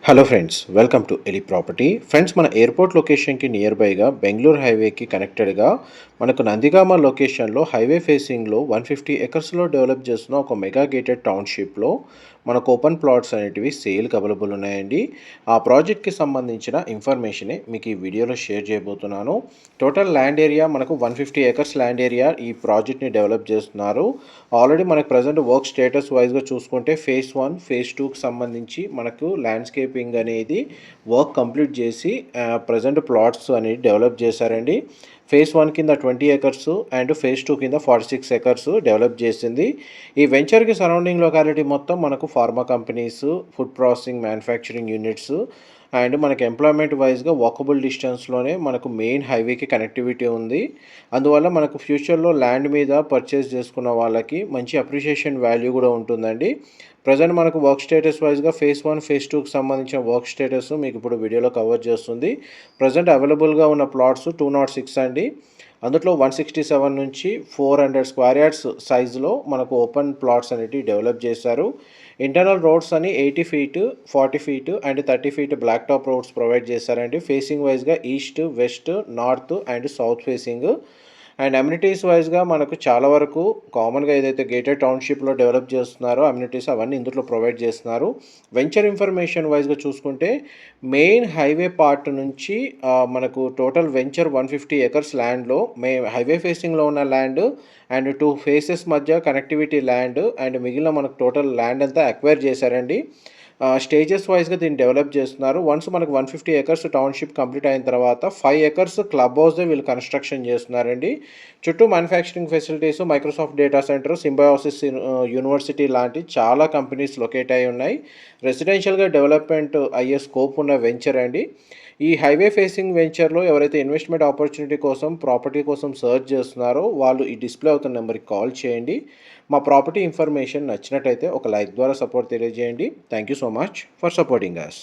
Hello friends, welcome to Eli property. Friends, మన airport లొకేషన్కి near బైగా బెంగళూరు హైవేకి కనెక్టెడ్గా మనకు నందిగామ లొకేషన్లో హైవే ఫేసింగ్లో 150 ఎకర్స్లో డెవలప్ చేస్తున్న ఒక మెగా గేటెడ్ టౌన్షిప్లో మనకు ఓపెన్ ప్లాట్స్ అనేటివి సేల్కి అవైలబుల్ ఉన్నాయండి. ఆ ప్రాజెక్ట్కి సంబంధించిన ఇన్ఫర్మేషనే మీకు ఈ వీడియోలో షేర్ చేయబోతున్నాను. టోటల్ ల్యాండ్ ఏరియా మనకు 150 ఎకర్స్ ల్యాండ్ ఏరియా ఈ ప్రాజెక్ట్ని డెవలప్ చేస్తున్నారు. ఆల్రెడీ మనకు ప్రజెంట్ వర్క్ స్టేటస్ వైజ్గా చూసుకుంటే ఫేజ్ 1 ఫేజ్ 2కి సంబంధించి మనకు ల్యాండ్స్కేపింగ్ అనేది వర్క్ కంప్లీట్ చేసి ప్రజెంట్ ప్లాట్స్ అనేది డెవలప్ చేశారండి. ఫేజ్ 1 కింద 20 ఎకర్స్ అండ్ ఫేజ్ 2 కింద 46 ఎకర్స్ డెవలప్ చేసింది. ఈ వెంచర్కి సరౌండింగ్ లొకాలిటీ మొత్తం మనకు pharma companies, food processing, manufacturing units and మనకి ఎంప్లాయ్మెంట్ వైజ్గా వాకబుల్ డిస్టెన్స్లోనే మనకు మెయిన్ హైవేకి కనెక్టివిటీ ఉంది. అందువల్ల మనకు ఫ్యూచర్లో ల్యాండ్ మీద పర్చేస్ చేసుకున్న వాళ్ళకి మంచి అప్రిషియేషన్ వాల్యూ కూడా ఉంటుందండి. ప్రజెంట్ మనకు వర్క్ స్టేటస్ వైజ్గా ఫేజ్ 1 ఫేజ్ 2కి సంబంధించిన వర్క్ స్టేటస్ మీకు ఇప్పుడు వీడియోలో కవర్ చేస్తుంది. ప్రజెంట్ అవైలబుల్గా ఉన్న ప్లాట్స్ 206 అండి. అందులో 167 నుంచి 400 స్క్వేర్ యార్డ్స్ సైజులో మనకు ఓపెన్ ప్లాట్స్ అనేవి డెవలప్ చేశారు. ఇంటర్నల్ రోడ్స్ అని 80 feet, 40 feet and 30 feet black top roads provide చేశారండి. ఫేసింగ్ వైజ్గా east, west, north and south facing. And amenities వైజ్గా మనకు చాలా వరకు కామన్గా ఏదైతే గేటెడ్ టౌన్షిప్లో డెవలప్ చేస్తున్నారో అమ్యూనిటీస్ అవన్నీ ఇందులో ప్రొవైడ్ చేస్తున్నారు. వెంచర్ ఇన్ఫర్మేషన్ వైజ్గా చూసుకుంటే మెయిన్ హైవే పార్ట్ నుంచి మనకు టోటల్ వెంచర్ 150 ఎకర్స్ ల్యాండ్లో హైవే ఫేసింగ్లో ఉన్న ల్యాండ్ అండ్ 2 ఫేసెస్ మధ్య కనెక్టివిటీ ల్యాండ్ అండ్ మిగిలిన మనకు టోటల్ ల్యాండ్ అంతా అక్వైర్ చేశారండి. స్టేజెస్ వైజ్గా దీన్ని డెవలప్ చేస్తున్నారు. వన్స్ మనకు 150 ఎకర్స్ టౌన్షిప్ కంప్లీట్ అయిన తర్వాత 5 ఎకర్స్ క్లబ్ హౌస్దే వీళ్ళు కన్స్ట్రక్షన్ చేస్తున్నారండి. చుట్టూ manufacturing facilities, Microsoft data centre, symbiosis university లాంటి చాలా కంపెనీస్ లొకేట్ అయి ఉన్నాయి. రెసిడెన్షియల్గా డెవలప్మెంట్ అయ్యే స్కోప్ ఉన్న వెంచర్ అండి. ఈ హైవే ఫేసింగ్ వెంచర్లో ఎవరైతే ఇన్వెస్ట్మెంట్ ఆపర్చునిటీ కోసం ప్రాపర్టీ కోసం సర్చ్ చేస్తున్నారో వాళ్ళు ఈ డిస్ప్లే అవుతున్న నెంబర్కి కాల్ చేయండి. మా ప్రాపర్టీ ఇన్ఫర్మేషన్ నచ్చినట్టయితే ఒక లైక్ ద్వారా సపోర్ట్ తెలియజేయండి. Thank you so much for supporting us.